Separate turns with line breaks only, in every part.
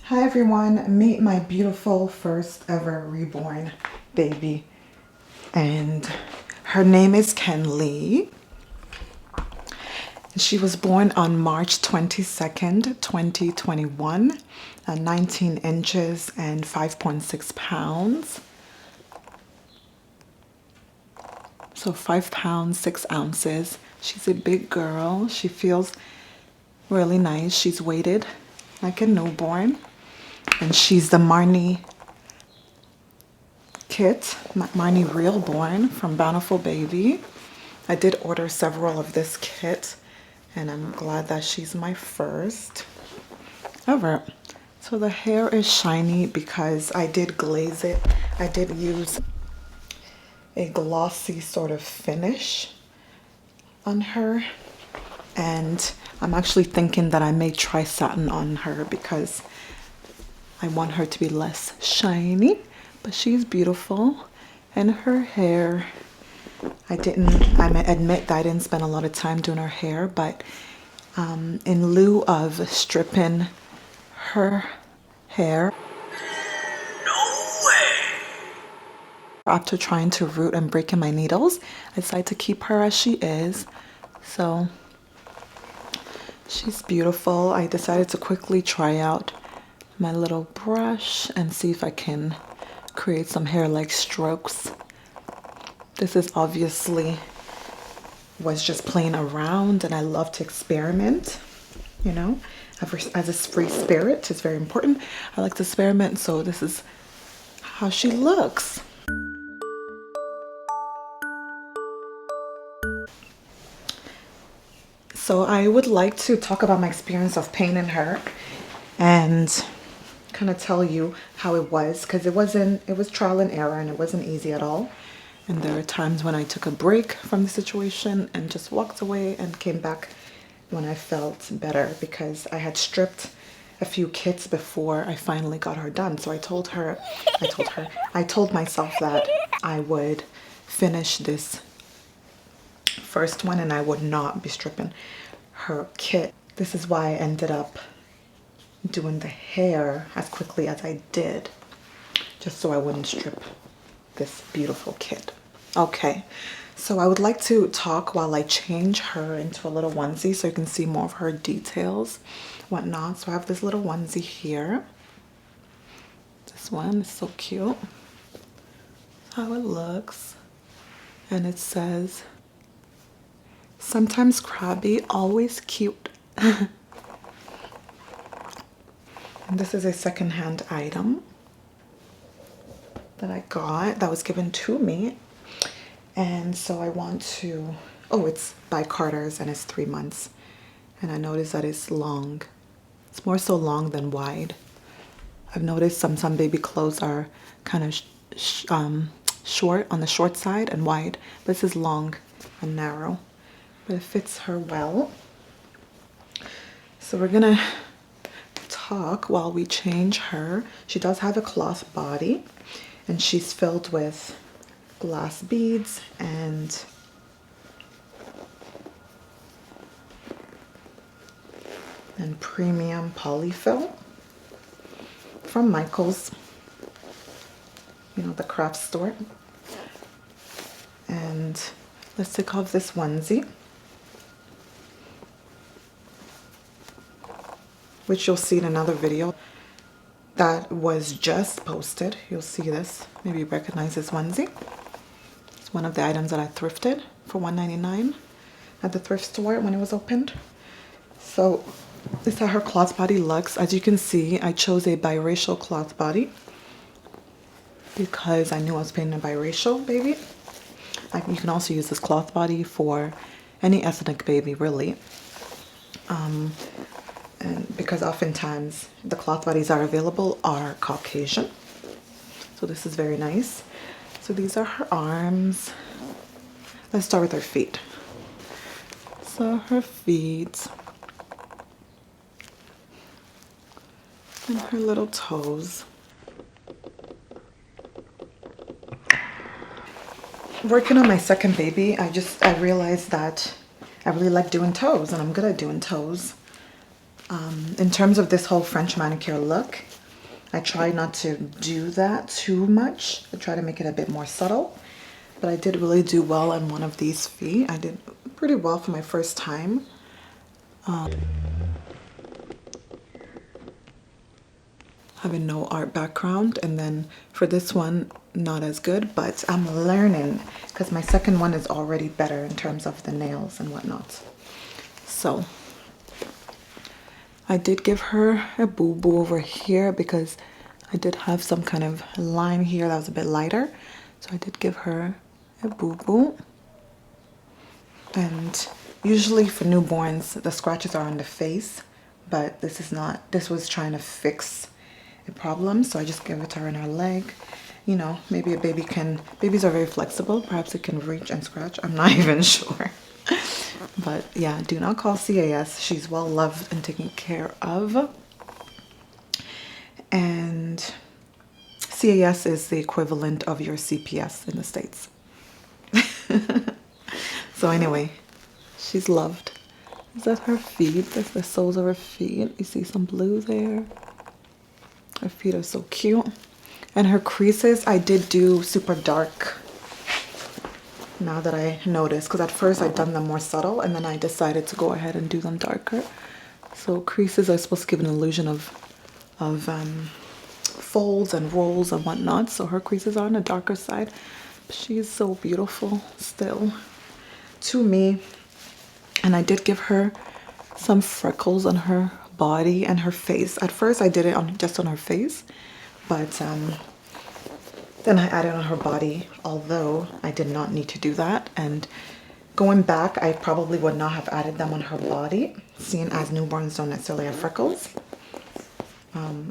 Hi everyone, meet my beautiful first ever reborn baby, and her name is Kenlee. She was born on March 22nd, 2021, 19 inches and 5.6 pounds. So 5 pounds, 6 ounces. She's a big girl. She feels really nice. She's weighted like a newborn. And she's the Marnie kit, Marnie Realborn from Bountiful Baby. I did order several of this kit, and I'm glad that she's my first ever. So the hair is shiny because I did glaze it. I did use a glossy sort of finish on her, and I'm actually thinking that I may try satin on her because I want her to be less shiny, but she's beautiful. And her hair, I admit that I didn't spend a lot of time doing her hair, but in lieu of stripping her hair, after trying to root and breaking my needles, I decided to keep her as she is. So she's beautiful. I decided to quickly try out my little brush and see if I can create some hair-like strokes. This is obviously was just playing around, and I love to experiment, you know, as a free spirit. It's very important. I like to experiment, so this is how she looks. So I would like to talk about my experience of painting her and kind of tell you how it was, because it was trial and error, and it wasn't easy at all. And there are times when I took a break from the situation and just walked away and came back when I felt better, because I had stripped a few kits before I finally got her done. So I told myself that I would finish this first one and I would not be stripping her kit. This is why I ended up doing the hair as quickly as I did, just so I wouldn't strip this beautiful kit. Okay, so I would like to talk while I change her into a little onesie so you can see more of her details, whatnot. So I have this little onesie here. This one is so cute. How it looks. And it says, "Sometimes crabby, always cute." And this is a secondhand item that I got, that was given to me. And so I want to, oh, it's by Carter's and it's 3 months. And I noticed that it's long. It's more so long than wide. I've noticed some baby clothes are kind of short, on the short side, and wide. This is long and narrow, but it fits her well. So we're gonna talk while we change her. She does have a cloth body, and she's filled with glass beads and premium polyfill from Michael's, you know, the craft store. And let's take off this onesie, which you'll see in another video that was just posted. You'll see this, maybe you recognize this onesie. It's one of the items that I thrifted for $1.99 at the thrift store when it was opened. So this is how her cloth body looks. As you can see, I chose a biracial cloth body because I knew I was painting a biracial baby. You can also use this cloth body for any ethnic baby, really. And because oftentimes the cloth bodies are available are Caucasian. So this is very nice. So these are her arms. Let's start with her feet. So her feet and her little toes. Working on my second baby, I realized that I really like doing toes, and I'm good at doing toes. In terms of this whole French manicure look, I try not to do that too much. I try to make it a bit more subtle. But I did really do well on one of these feet. I did pretty well for my first time. Having no art background, and then for this one, not as good, but I'm learning because my second one is already better in terms of the nails and whatnot. So I did give her a boo-boo over here because I did have some kind of line here that was a bit lighter. So I did give her a boo-boo. And usually for newborns, the scratches are on the face, but this is not. This was trying to fix a problem, so I just gave it to her in her leg. You know, maybe a baby can, babies are very flexible. Perhaps it can reach and scratch. I'm not even sure. But yeah, do not call CAS. She's well loved and taken care of. And CAS is the equivalent of your CPS in the States. So anyway, she's loved. Is that her feet? That's the soles of her feet. You see some blue there. Her feet are so cute. And her creases, I did do super dark. Now that I noticed, because at first I'd done them more subtle, and then I decided to go ahead and do them darker. So creases are supposed to give an illusion of folds and rolls and whatnot. So her creases are on the darker side. But she is so beautiful still to me. And I did give her some freckles on her body and her face. At first I did it on just on her face, but then I added on her body, although I did not need to do that. And going back, I probably would not have added them on her body, seeing as newborns don't necessarily have freckles.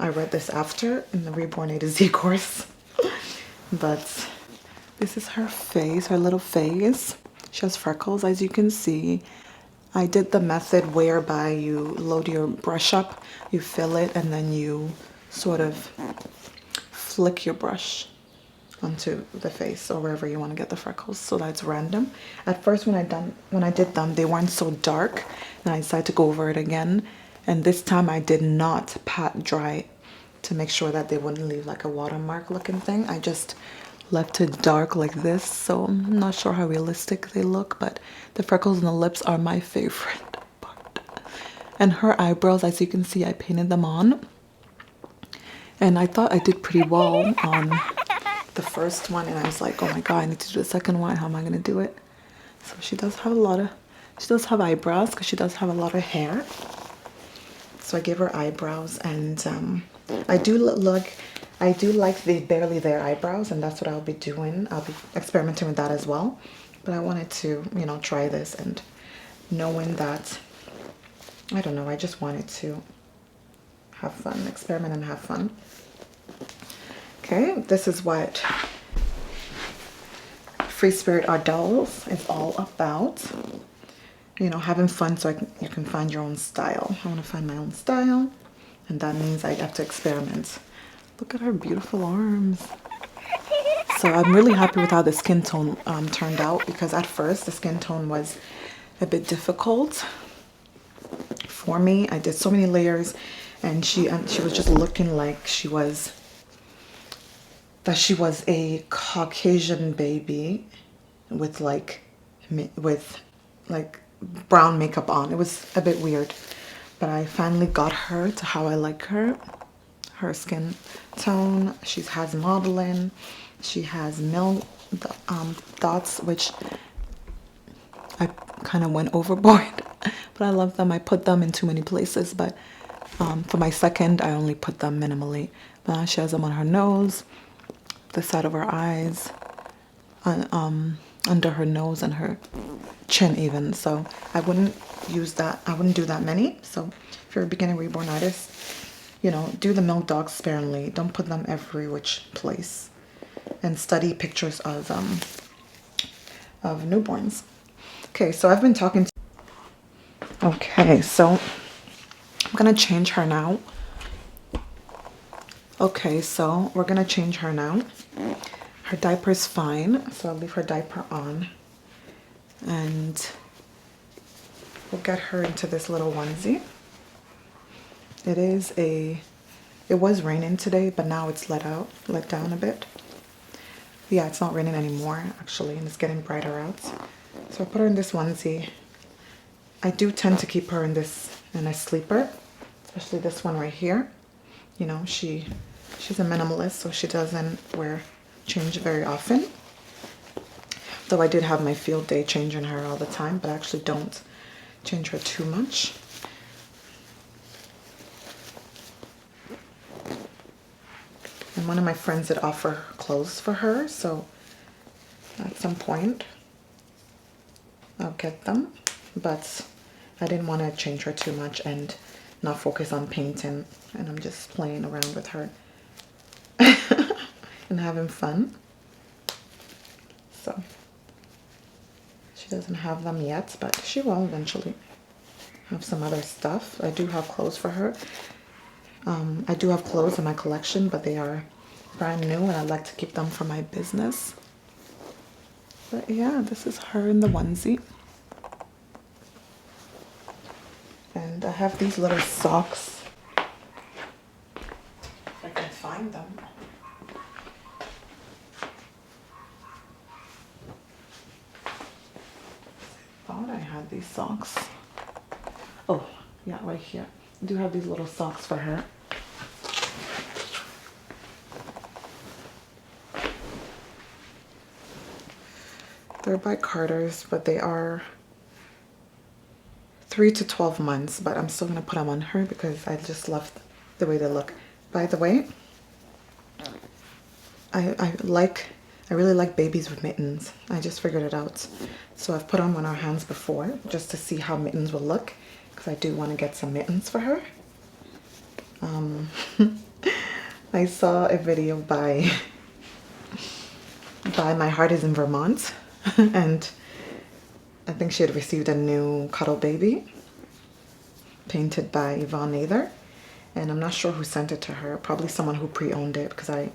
I read this after in the Reborn A to Z course. But this is her face, her little face. She has freckles, as you can see. I did the method whereby you load your brush up, you fill it, and then you sort of flick your brush onto the face or wherever you want to get the freckles, so that's random. At first when I did them, they weren't so dark, and I decided to go over it again. And this time I did not pat dry to make sure that they wouldn't leave like a watermark looking thing. I just left it dark like this, so I'm not sure how realistic they look, but the freckles on the lips are my favorite part. And her eyebrows, as you can see, I painted them on, and I thought I did pretty well on the first one, and I was like, oh my god, I need to do the second one. How am I gonna do it? So she does have eyebrows because she does have a lot of hair. So I gave her eyebrows, and I do like the barely there eyebrows, and that's what I'll be doing. I'll be experimenting with that as well. But I wanted to, you know, try this, and knowing that, I don't know, I just wanted to have fun, experiment and have fun. Okay, this is what Free Spirit Art Dolls is all about. You know, having fun so you can find your own style. I want to find my own style, and that means I have to experiment. Look at her beautiful arms. So I'm really happy with how the skin tone turned out, because at first the skin tone was a bit difficult for me. I did so many layers, and she was just looking like she was a Caucasian baby with like brown makeup on. It was a bit weird, but I finally got her to how I like her. Her skin tone. She has modeling. She has milk dots, which I kind of went overboard, but I love them. I put them in too many places, but for my second, I only put them minimally. She has them on her nose, the side of her eyes, under her nose and her chin even. So I wouldn't use that. I wouldn't do that many. So if you're a beginner reborn artist, you know, do the milk dogs sparingly. Don't put them every which place. And study pictures of newborns. Okay, so I've been talking to... Okay, so I'm gonna change her now. Okay, so we're gonna change her now. Her diaper is fine, so I'll leave her diaper on. And we'll get her into this little onesie. It is a It was raining today, but now it's let down a bit. Yeah, it's not raining anymore actually, and it's getting brighter out. So I put her in this onesie. I do tend to keep her in a sleeper, especially this one right here. You know, she's a minimalist, so she doesn't change very often. Though I did have my field day changing her all the time, but I actually don't change her too much. And one of my friends did offer clothes for her, so at some point I'll get them. But I didn't want to change her too much and not focus on painting, and I'm just playing around with her and having fun. So she doesn't have them yet, but she will eventually have some other stuff. I do have clothes for her. I do have clothes in my collection, but they are brand new and I like to keep them for my business. But yeah, this is her in the onesie. And I have these little socks. If I can find them. I thought I had these socks. Oh, yeah, right here. I do have these little socks for her. They're by Carter's, but they are 3 to 12 months, but I'm still gonna put them on her because I just love the way they look. By the way, I really like babies with mittens. I just figured it out. So I've put them on our hands before just to see how mittens will look, because I do want to get some mittens for her. I saw a video by My Heart is in Vermont, and I think she had received a new cuddle baby painted by Yvonne Nather, and I'm not sure who sent it to her. Probably someone who pre-owned it, because I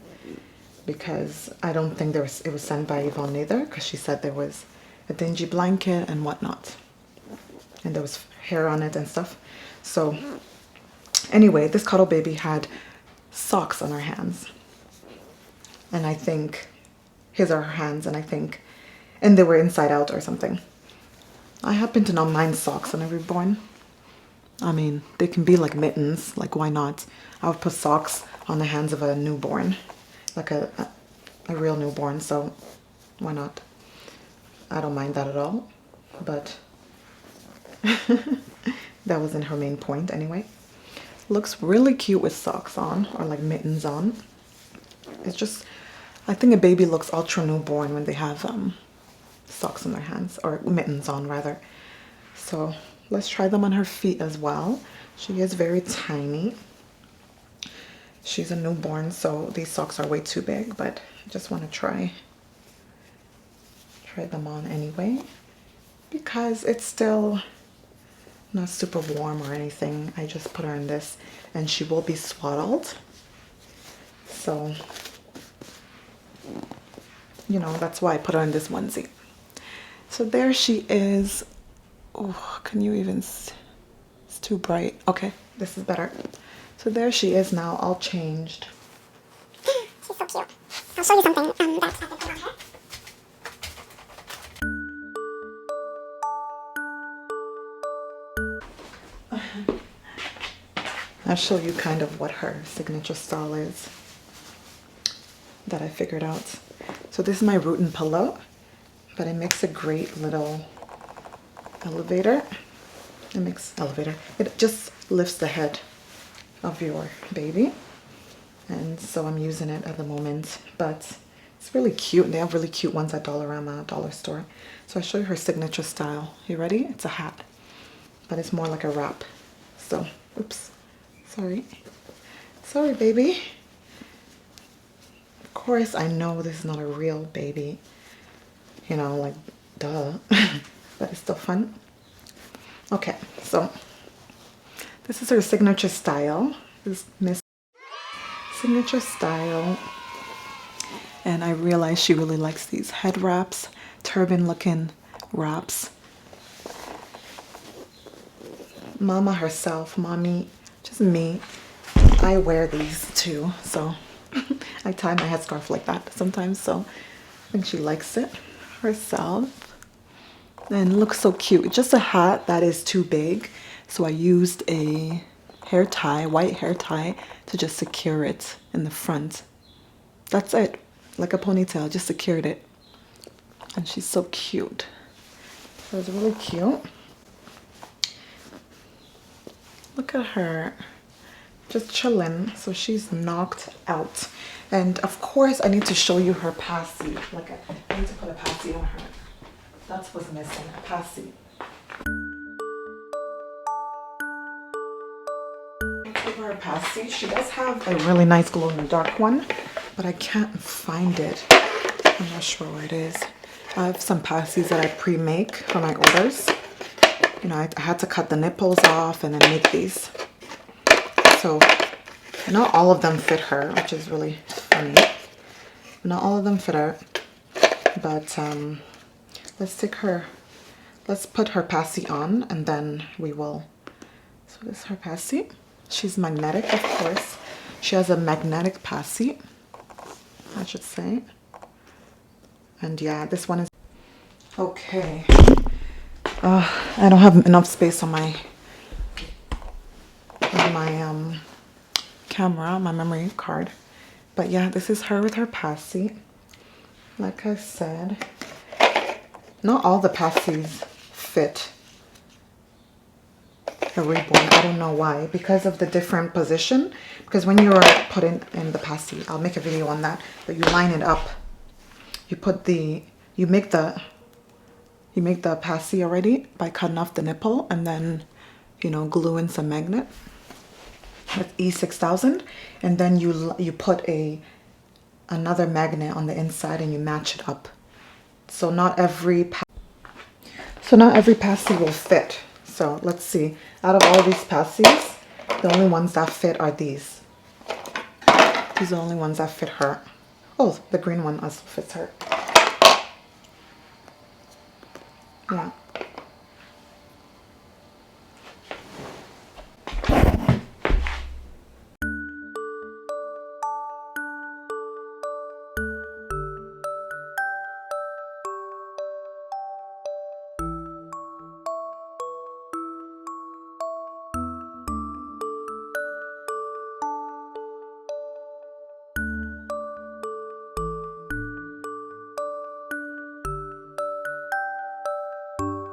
don't think it was sent by Yvonne Nather, because she said there was a dingy blanket and whatnot, and there was hair on it and stuff. So anyway, this cuddle baby had socks on her hands, and I think his are her hands, and they were inside out or something. I happen to not mind socks on a reborn. I mean, they can be like mittens, like why not? I would put socks on the hands of a newborn, like a real newborn, so why not? I don't mind that at all, but that wasn't her main point anyway. Looks really cute with socks on, or like mittens on. It's just, I think a baby looks ultra newborn when they have socks on their hands, or mittens on rather. So let's try them on her feet as well. She is very tiny. She's a newborn, so these socks are way too big, but I just want to try them on anyway, because it's still not super warm or anything. I just put her in this, and she will be swaddled, so you know, that's why I put her in this onesie. So there she is. Oh, can you even see? It's too bright. Okay, this is better. So there she is now, all changed.
She's so cute. I'll show you something that I've been putting on her.
I'll show you kind of what her signature style is that I figured out. So this is my root and pillow, but it makes a great little elevator. It just lifts the head of your baby, and so I'm using it at the moment. But it's really cute. They have really cute ones at Dollarama, dollar store. So I'll show you her signature style. You ready? It's a hat, but it's more like a wrap. So, oops, sorry, baby. Of course, I know this is not a real baby, you know, like duh, but it's still fun. Okay, so this is her signature style. This is Miss Signature Style. And I realize she really likes these head wraps, turban looking wraps. Mama herself, mommy, just me. I wear these too, so I tie my headscarf like that sometimes, so I think she likes it herself. And it looks so cute. It's just a hat that is too big, so I used a hair tie, white hair tie, to just secure it in the front. That's it, like a ponytail, just secured it. And she's so cute. So it's really cute. Look at her, just chilling. So she's knocked out. And of course I need to show you her paci. Like I need to put a paci on her. That's what's missing, a paci. Give her a paci. She does have a really nice glow in the dark one, but I can't find it. I'm not sure where it is. I have some pacis that I pre-make for my orders. You know, I had to cut the nipples off and then make these. So not all of them fit her, which is really funny. Not all of them fit her, but let's put her paci on, and then we will. So this is her paci. She's magnetic, of course. She has a magnetic paci, I should say. And yeah, this one is okay. I don't have enough space on my camera, my memory card. But yeah, this is her with her paci. Like I said, not all the pacis fit a reborn. I don't know why, because of the different position. Because when you're putting in the paci, I'll make a video on that, but you line it up. You make the paci already by cutting off the nipple, and then, you know, glue in some magnet with E6000, and then you put another magnet on the inside and you match it up. So not every paci will fit. So let's see. Out of all these pacis, the only ones that fit are these. These are the only ones that fit her. Oh, the green one also fits her. Yeah.